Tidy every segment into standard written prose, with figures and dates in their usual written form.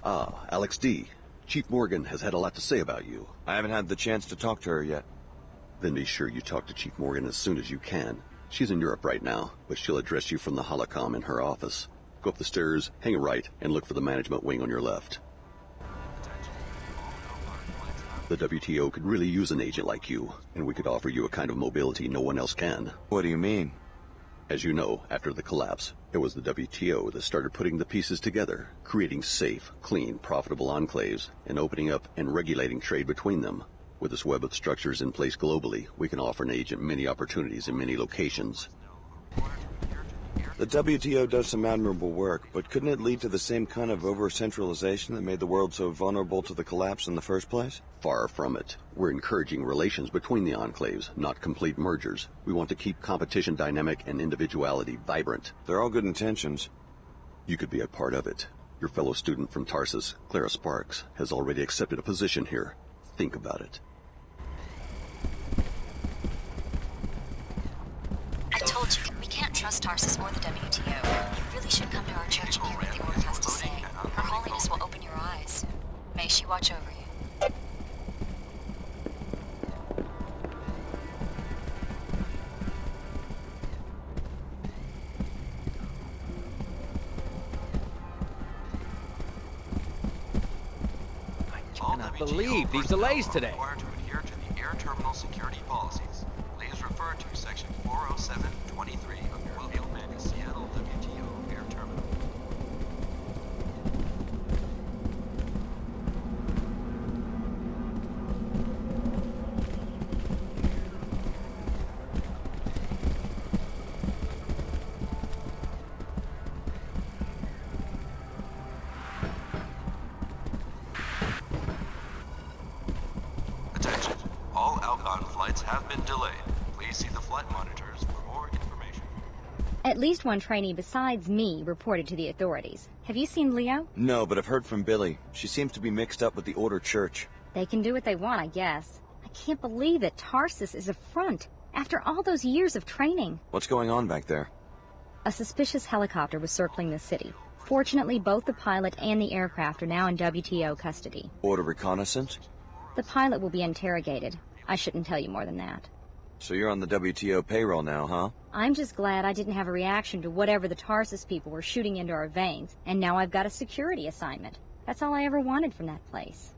Ah, Alex D. Chief Morgan has had a lot to say about you. I haven't had the chance to talk to her yet. Then be sure you talk to Chief Morgan as soon as you can. She's in Europe right now, but she'll address you from the holocom in her office. Go up the stairs, hang a right, and look for the management wing on your left. The WTO could really use an agent like you, and we could offer you a kind of mobility no one else can. What do you mean? As you know, after the collapse, it was the WTO that started putting the pieces together, creating safe, clean, profitable enclaves, and opening up and regulating trade between them. With this web of structures in place globally, we can offer an agent many opportunities in many locations. The WTO does some admirable work, but couldn't it lead to the same kind of over-centralization that made the world so vulnerable to the collapse in the first place? Far from it. We're encouraging relations between the enclaves, not complete mergers. We want to keep competition dynamic and individuality vibrant. They're all good intentions. You could be a part of it. Your fellow student from Tarsus, Clara Sparks, has already accepted a position here. Think about it. I told you, we can't trust Tarsus or the WTO. You really should come to our church and hear what the Order has to say. Her Holiness will open your eyes. May she watch over you. I cannot believe these delays today. Required to adhere to the air terminal security policies. Please refer to section 407.23 of your William Manning Seattle WTO air terminal. Attention. All outbound flights have been delayed. Please see the flight monitors for more information. At least one trainee besides me reported to the authorities. Have you seen Leo? No, but I've heard from Billy. She seems to be mixed up with the Order Church. They can do what they want, I guess. I can't believe that Tarsus is a front after all those years of training. What's going on back there? A suspicious helicopter was circling the city. Fortunately, both the pilot and the aircraft are now in WTO custody. Order reconnaissance? The pilot will be interrogated. I shouldn't tell you more than that. So you're on the WTO payroll now, huh? I'm just glad I didn't have a reaction to whatever the Tarsus people were shooting into our veins, and now I've got a security assignment. That's all I ever wanted from that place.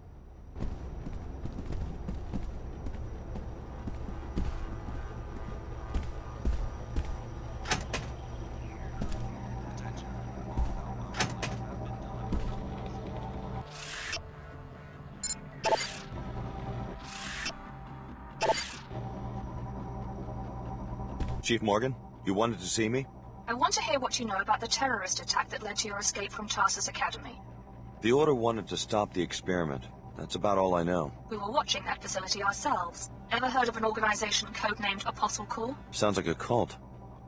Chief Morgan, you wanted to see me? I want to hear what you know about the terrorist attack that led to your escape from Tarsus Academy. The Order wanted to stop the experiment. That's about all I know. We were watching that facility ourselves. Ever heard of an organization codenamed Apostle Corps? Sounds like a cult.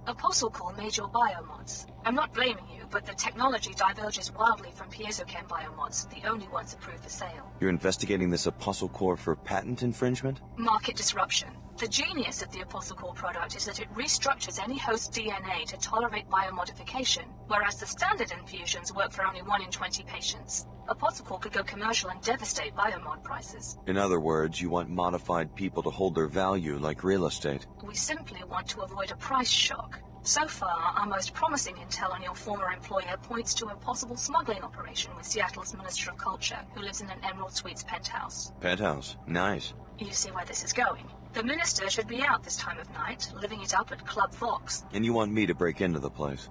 Apostle Corps made your biomods. I'm not blaming you, but the technology diverges wildly from PiezoChem biomods, the only ones approved for sale. You're investigating this Apostle Corps for patent infringement? Market disruption. The genius of the Apostle Corps product is that it restructures any host DNA to tolerate biomodification, whereas the standard infusions work for only 1 in 20 patients. Apostle Corps could go commercial and devastate biomod prices. In other words, you want modified people to hold their value like real estate. We simply want to avoid a price shock. So far, our most promising intel on your former employer points to a possible smuggling operation with Seattle's Minister of Culture, who lives in an Emerald Suites penthouse. Penthouse. Nice. You see where this is going. The minister should be out this time of night, living it up at Club Vox. And you want me to break into the place?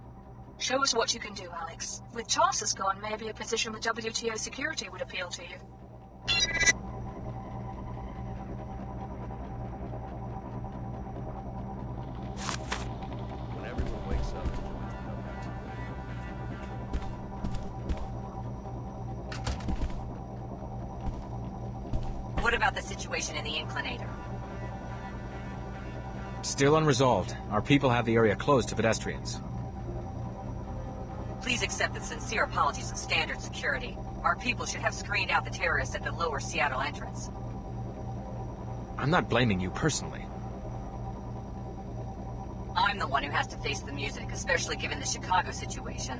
Show us what you can do, Alex. With Tarsus gone, maybe a position with WTO security would appeal to you. When everyone wakes up. What about the situation in the Inclinator? Still unresolved. Our people have the area closed to pedestrians. Please accept the sincere apologies of Standard Security. Our people should have screened out the terrorists at the lower Seattle entrance. I'm not blaming you personally. I'm the one who has to face the music, especially given the Chicago situation.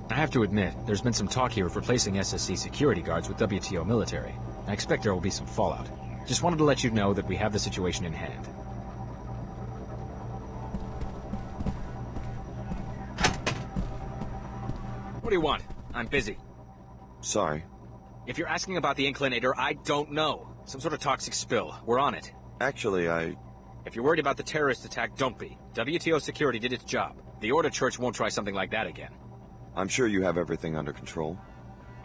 I have to admit, there's been some talk here of replacing SSC security guards with WTO military. I expect there will be some fallout. Just wanted to let you know that we have the situation in hand. What do you want? I'm busy. Sorry. If you're asking about the Inclinator, I don't know. Some sort of toxic spill. We're on it. Actually, If you're worried about the terrorist attack, don't be. WTO security did its job. The Order Church won't try something like that again. I'm sure you have everything under control.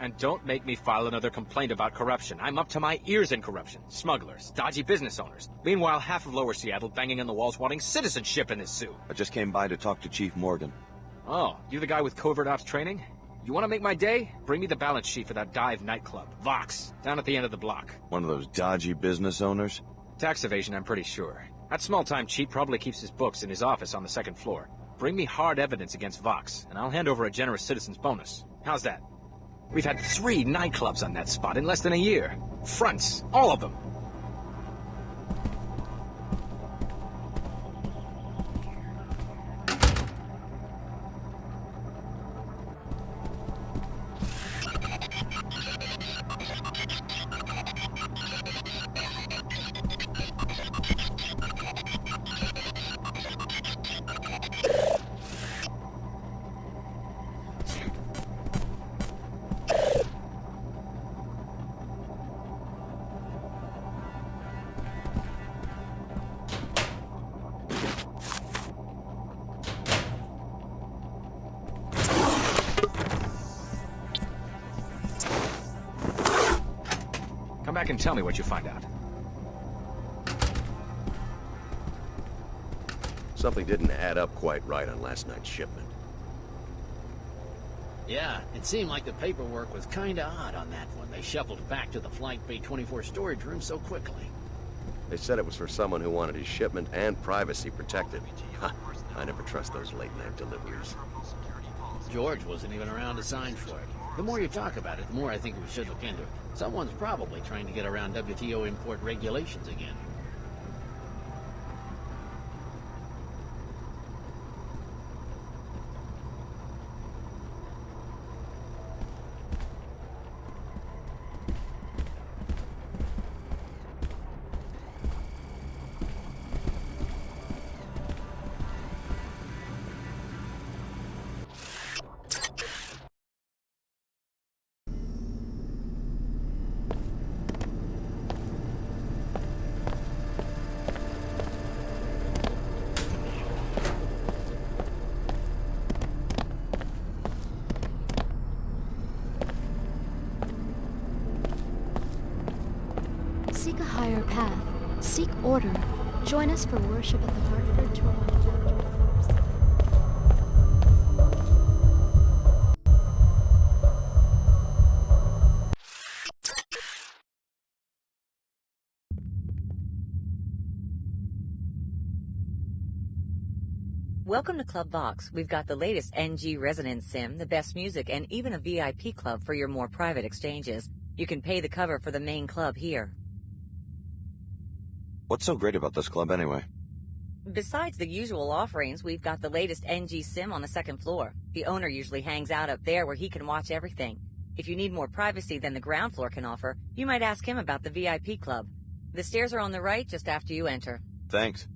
And don't make me file another complaint about corruption. I'm up to my ears in corruption. Smugglers, dodgy business owners. Meanwhile, half of Lower Seattle banging on the walls wanting citizenship in this zoo. I just came by to talk to Chief Morgan. Oh, you the guy with covert ops training? You want to make my day? Bring me the balance sheet for that dive nightclub, Vox, down at the end of the block. One of those dodgy business owners? Tax evasion, I'm pretty sure. That small-time cheat probably keeps his books in his office on the second floor. Bring me hard evidence against Vox, and I'll hand over a generous citizen's bonus. How's that? We've had 3 nightclubs on that spot in less than a year. Fronts, all of them. Come back and tell me what you find out. Something didn't add up quite right on last night's shipment. Yeah, it seemed like the paperwork was kinda odd on that one. They shuffled back to the Flight Bay 24 storage room so quickly. They said it was for someone who wanted his shipment and privacy protected. I never trust those late-night deliveries. George wasn't even around to sign for it. The more you talk about it, the more I think we should look into it. Someone's probably trying to get around WTO import regulations again. Seek a higher path. Seek order. Join us for worship at the Hartford Turbine Factory Force. Welcome to Club Vox. We've got the latest NG Resonance Sim, the best music, and even a VIP club for your more private exchanges. You can pay the cover for the main club here. What's so great about this club anyway? Besides the usual offerings, we've got the latest NG Sim on the second floor. The owner usually hangs out up there where he can watch everything. If you need more privacy than the ground floor can offer, you might ask him about the VIP club. The stairs are on the right just after you enter. Thanks.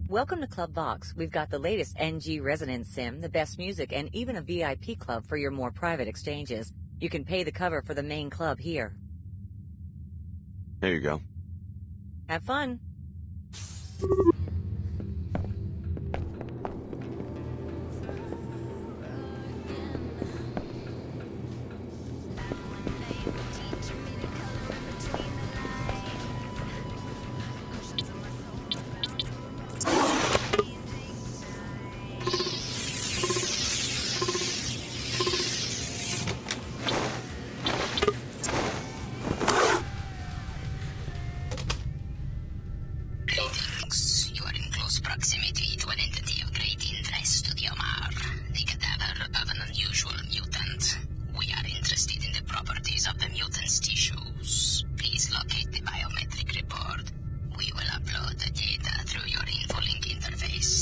Welcome to Club Vox. We've got the latest NG Resonance Sim, the best music, and even a VIP club for your more private exchanges. You can pay the cover for the main club here. Here you go. Have fun. Upload the data through your InfoLink interface.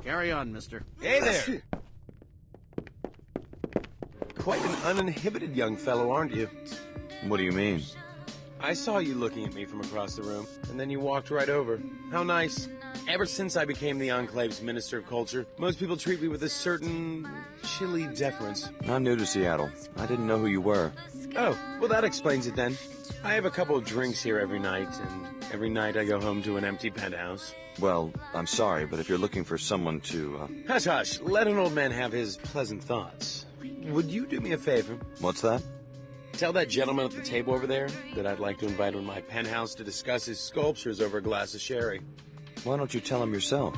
Carry on, mister. Hey there! Quite an uninhibited young fellow, aren't you? What do you mean? I saw you looking at me from across the room, and then you walked right over. How nice. Ever since I became the Enclave's Minister of Culture, most people treat me with a certain chilly deference. I'm new to Seattle. I didn't know who you were. Oh, well that explains it then. I have a couple of drinks here every night, and every night I go home to an empty penthouse. Well, I'm sorry, but if you're looking for someone to, Hush, hush. Let an old man have his pleasant thoughts. Would you do me a favor? What's that? Tell that gentleman at the table over there that I'd like to invite him to my penthouse to discuss his sculptures over a glass of sherry. Why don't you tell him yourself?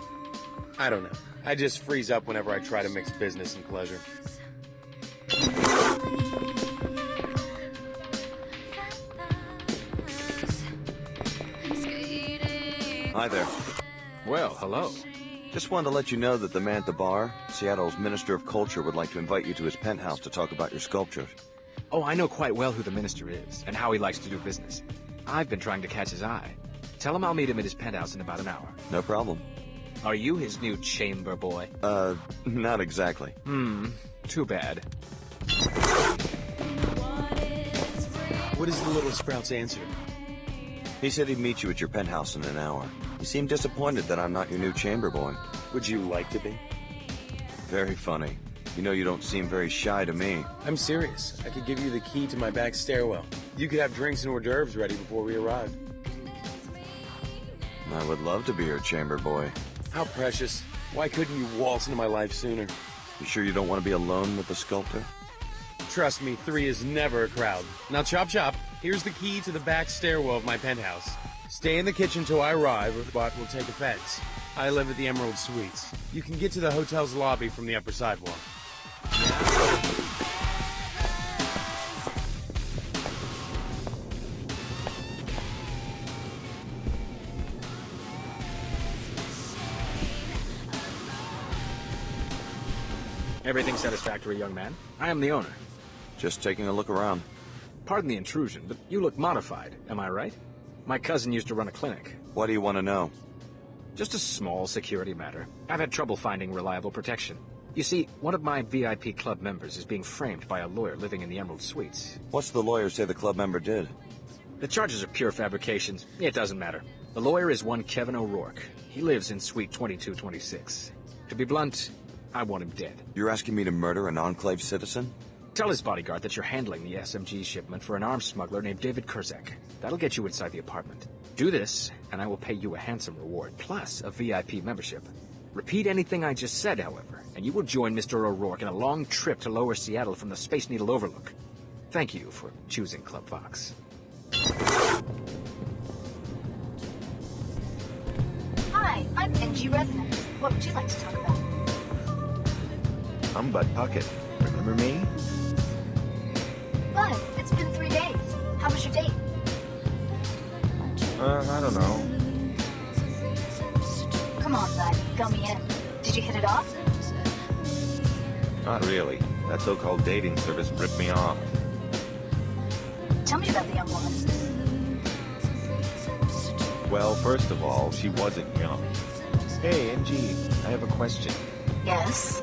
I don't know. I just freeze up whenever I try to mix business and pleasure. Hi there. Well, hello. Just wanted to let you know that the man at the bar, Seattle's Minister of Culture, would like to invite you to his penthouse to talk about your sculptures. Oh, I know quite well who the minister is, and how he likes to do business. I've been trying to catch his eye. Tell him I'll meet him at his penthouse in about an hour. No problem. Are you his new chamber boy? Not exactly. Too bad. What is the little sprout's answer? He said he'd meet you at your penthouse in an hour. You seem disappointed that I'm not your new chamber boy. Would you like to be? Very funny. You know you don't seem very shy to me. I'm serious. I could give you the key to my back stairwell. You could have drinks and hors d'oeuvres ready before we arrive. I would love to be your chamber boy. How precious. Why couldn't you waltz into my life sooner? You sure you don't want to be alone with the sculptor? Trust me, 3 is never a crowd. Now chop chop. Here's the key to the back stairwell of my penthouse. Stay in the kitchen till I arrive, or the bot will take offense. I live at the Emerald Suites. You can get to the hotel's lobby from the upper sidewalk. Everything satisfactory, young man? I am the owner. Just taking a look around. Pardon the intrusion, but you look modified, am I right? My cousin used to run a clinic. What do you want to know? Just a small security matter. I've had trouble finding reliable protection. You see, one of my VIP club members is being framed by a lawyer living in the Emerald Suites. What's the lawyer say the club member did? The charges are pure fabrications. It doesn't matter. The lawyer is one Kevin O'Rourke. He lives in Suite 2226. To be blunt, I want him dead. You're asking me to murder an Enclave citizen? Tell his bodyguard that you're handling the SMG shipment for an arms smuggler named David Kurzak. That'll get you inside the apartment. Do this, and I will pay you a handsome reward, plus a VIP membership. Repeat anything I just said, however, and you will join Mr. O'Rourke in a long trip to Lower Seattle from the Space Needle Overlook. Thank you for choosing Club Vox. Hi, I'm NG Resonance. What would you like to talk about? I'm Bud Puckett. Remember me? Bud, it's been 3 days. How was your date? I don't know. Come on, Bud. Fill me in. Did you hit it off? Not really. That so-called dating service ripped me off. Tell me about the young woman. Well, first of all, she wasn't young. Hey, NG, I have a question. Yes?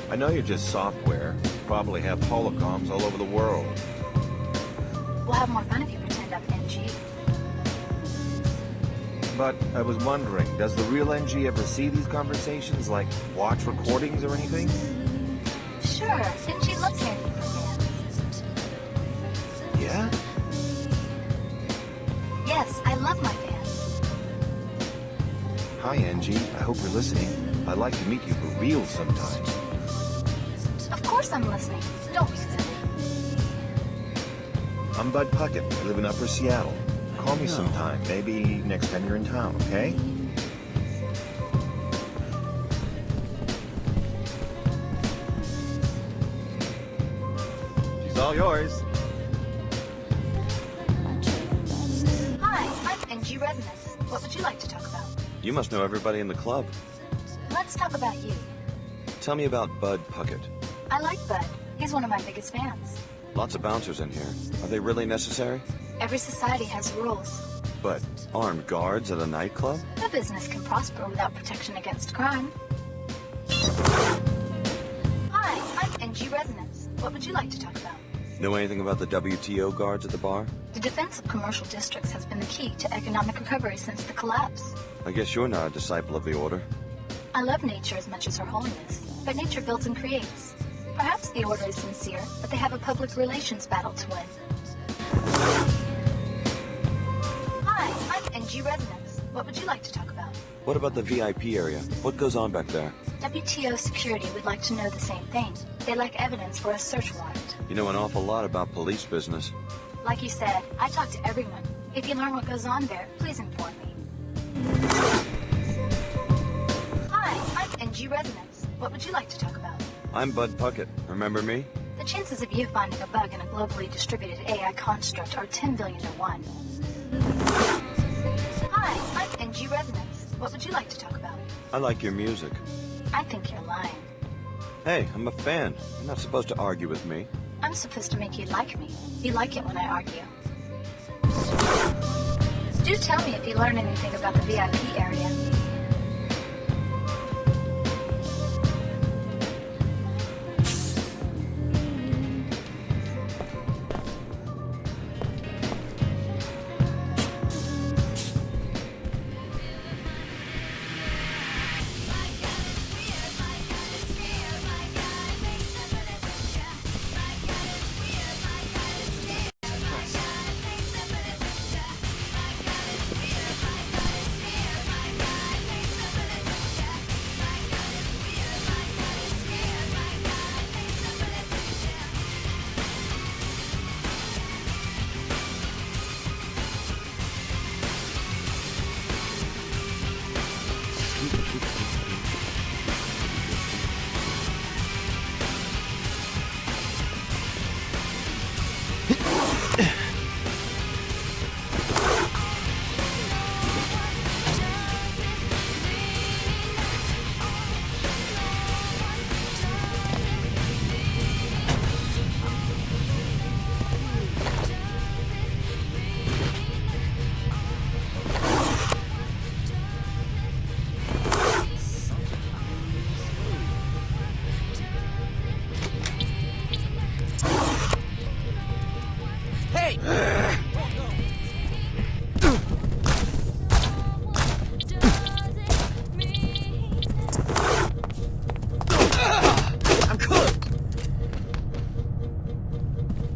I know you're just software. You probably have holocoms all over the world. We'll have more fun if you pretend I'm NG. But I was wondering, does the real NG ever see these conversations, like watch recordings or anything? Sure, NG loves hearing from fans. Yeah? Yes, I love my fans. Hi, NG. I hope you're listening. I'd like to meet you for real sometime. Of course I'm listening. Don't be silly. I'm Bud Puckett. I live in Upper Seattle. Call me sometime. Maybe next time you're in town, okay? She's all yours. Hi, I'm NG Resonance. What would you like to talk about? You must know everybody in the club. Let's talk about you. Tell me about Bud Puckett. I like Bud. He's one of my biggest fans. Lots of bouncers in here. Are they really necessary? Every society has rules. But armed guards at a nightclub? A business can prosper without protection against crime. Hi, I'm NG Resonance. What would you like to talk about? Know anything about the WTO guards at the bar? The defense of commercial districts has been the key to economic recovery since the collapse. I guess you're not a disciple of the Order. I love nature as much as Her Holiness, but nature builds and creates. Perhaps the Order is sincere, but they have a public relations battle to win. Hi, I'm NG Resonance. What would you like to talk about? What about the VIP area? What goes on back there? WTO security would like to know the same thing. They lack evidence for a search warrant. You know an awful lot about police business. Like you said, I talk to everyone. If you learn what goes on there, please inform me. Hi, I'm NG Resonance. What would you like to talk about? I'm Bud Puckett. Remember me? The chances of you finding a bug in a globally distributed AI construct are 10 billion to 1. Hi, I'm NG Resonance. What would you like to talk about? I like your music. I think you're lying. Hey, I'm a fan. You're not supposed to argue with me. I'm supposed to make you like me. You like it when I argue. Do tell me if you learn anything about the VIP area.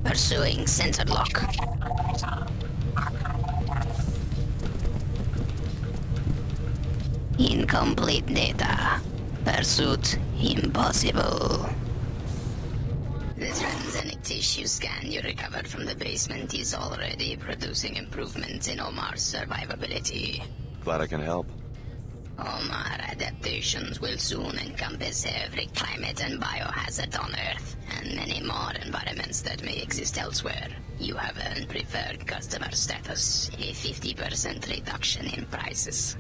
Pursuing sensor lock. Incomplete data. Pursuit impossible. The transgenic tissue scan you recovered from the basement is already producing improvements in Omar's survivability. Glad I can help. Omar adaptations will soon encompass every climate and biohazard on Earth, and many more environments that may exist elsewhere. You have earned preferred customer status, a 50% reduction in prices.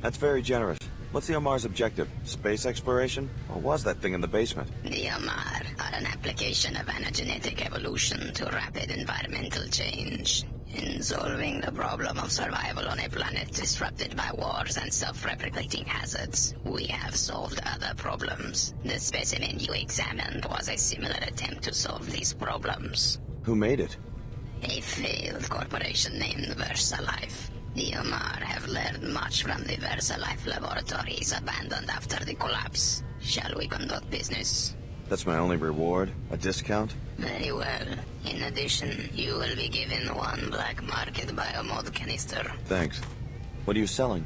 That's very generous. What's the Omar's objective? Space exploration? Or was that thing in the basement? The Omar are an application of anagenetic evolution to rapid environmental change. In solving the problem of survival on a planet disrupted by wars and self-replicating hazards, we have solved other problems. The specimen you examined was a similar attempt to solve these problems. Who made it? A failed corporation named VersaLife. The Omar have learned much from the VersaLife laboratories abandoned after the collapse. Shall we conduct business? That's my only reward? A discount? Very well. In addition, you will be given one black market biomod canister. Thanks. What are you selling?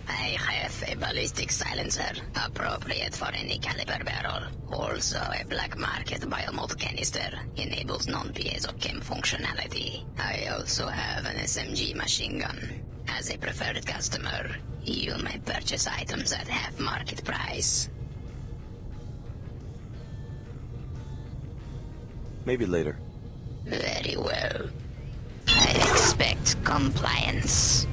I have a ballistic silencer, appropriate for any caliber barrel. Also, a black market biomod canister enables non-piezo chem functionality. I also have an SMG machine gun. As a preferred customer, you may purchase items at half market price. Maybe later. Very well. I expect compliance.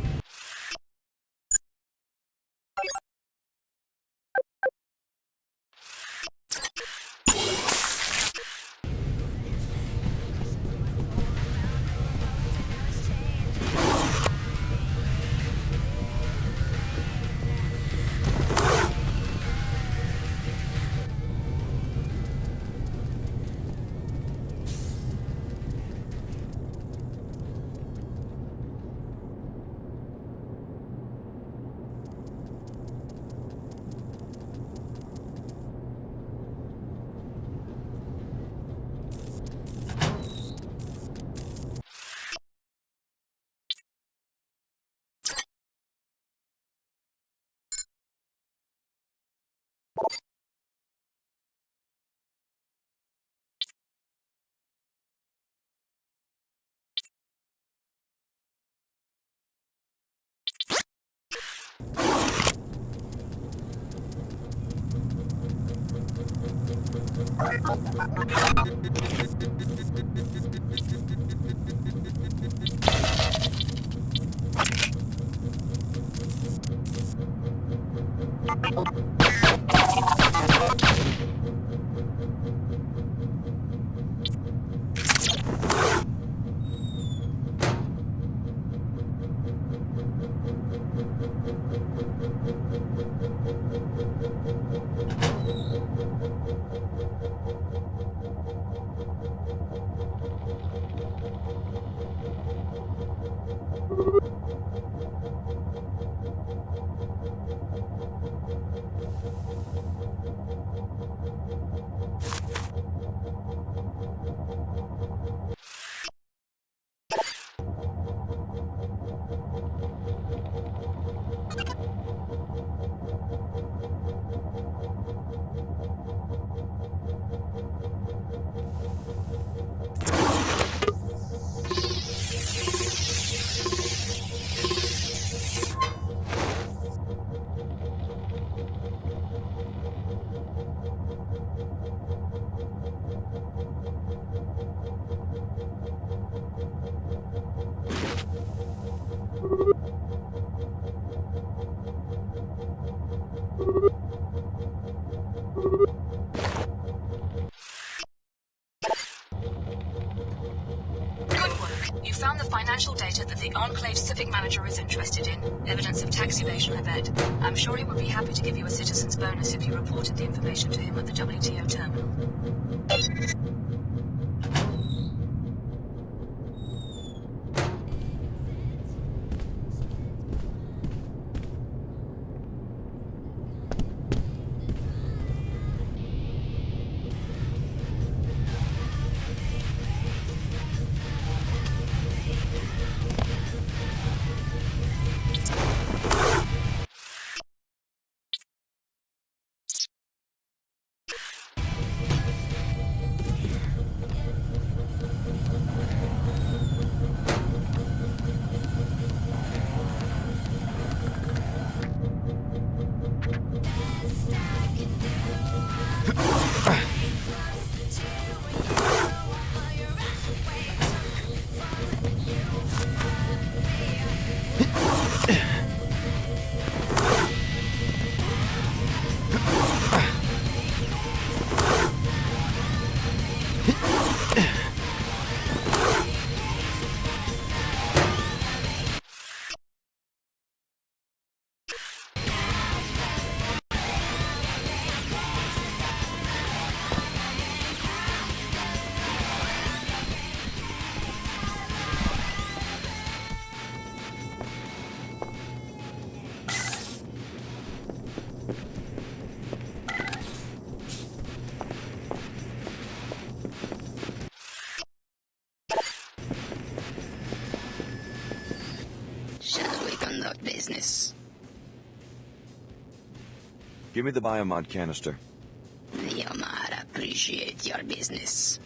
You found the financial data that the Enclave civic manager is interested in. Evidence of tax evasion, I bet. I'm sure he would be happy to give you a citizen's bonus if you reported the information to him at the WTO terminal. Business. Give me the biomod canister. Yomar appreciate your business.